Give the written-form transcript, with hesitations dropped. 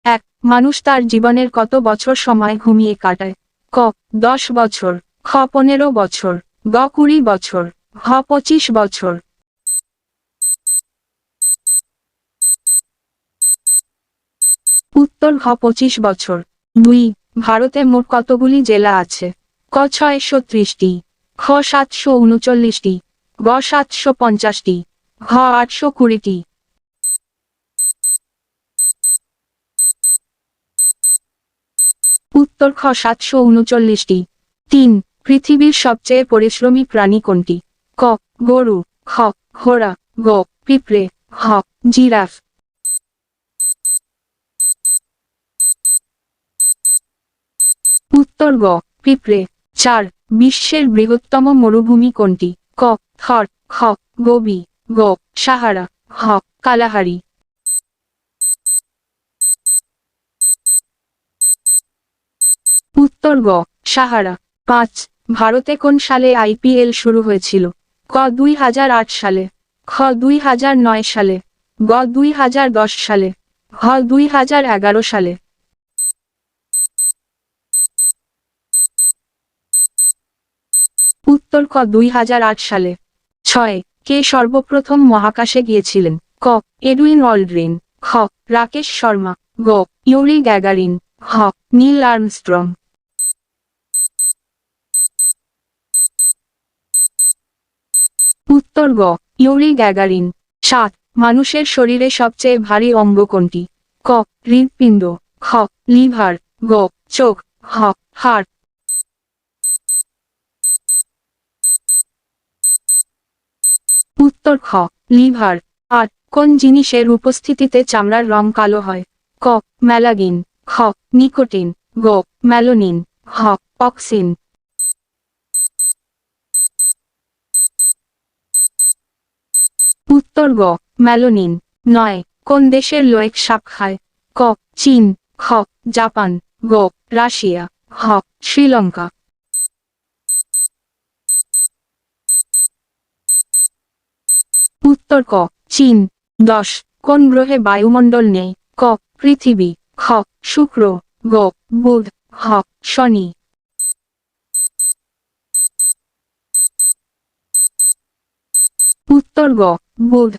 এক। মানুষ তার জীবনের কত বছর সময় ঘুমিয়ে কাটায়? ক 10 বছর, খ 15 বছর, গ 20 বছর, হ 25 বছর। উত্তর হ 25 বছর। 2। ভারতে মোট কতগুলি জেলা আছে? ক 630টি, খ 739টি, গ 750টি, হ 820টি। উত্তর খ 739টি। 3। পৃথিবীর সবচেয়ে পরিশ্রমী প্রাণী কোনটি? ক গরু, খ ঘোড়া, গ পিঁপড়ে, হ জিরাফ। উত্তর গ পিঁপড়ে। 4। বিশ্বের বৃহত্তম মরুভূমি কোনটি? ক থর, খ গোবি, গ সাহারা, হ কালাহারি। উত্তর গ সাহারা। 5। ভারতে কোন সালে আইপিএল শুরু হয়েছিল? ক 2008 সালে, খ 2009 সালে, গ 2010 সালে, হ 2011 সালে। উত্তর ক 2008 সালে। 6। কে সর্বপ্রথম মহাকাশে গিয়েছিলেন? ক এডুইন অলড্রিন, খ রাকেশ শর্মা, গ ইউরি গ্যাগারিন, হ নীল আর্মস্ট্রং। উত্তর গ ইউরি গ্যাগারিন। 7। মানুষের শরীরে সবচেয়ে ভারী অঙ্গ কোনটি? ক হৃৎপিণ্ড, খ লিভার, গ চোখ, হ হাড়। উত্তর খ লিভার। 8। কোন জিনিসের উপস্থিতিতে চামড়ার রং কালো হয়? ক ম্যালাগিন, খ নিকোটিন, গ ম্যালোনিন, হ অক্সিন। উত্তর গ ম্যালোনিন। 9। কোন দেশের লোয়েক সাপ খায়? ক চীন, খ জাপান, গ রাশিয়া, হ শ্রীলঙ্কা। উত্তর ক চীন। 10। কোন গ্রহে বায়ুমণ্ডল নেই? ক পৃথিবী, খ শুক্র, গ বুধ, হ শনি। উত্তর গ বুধ।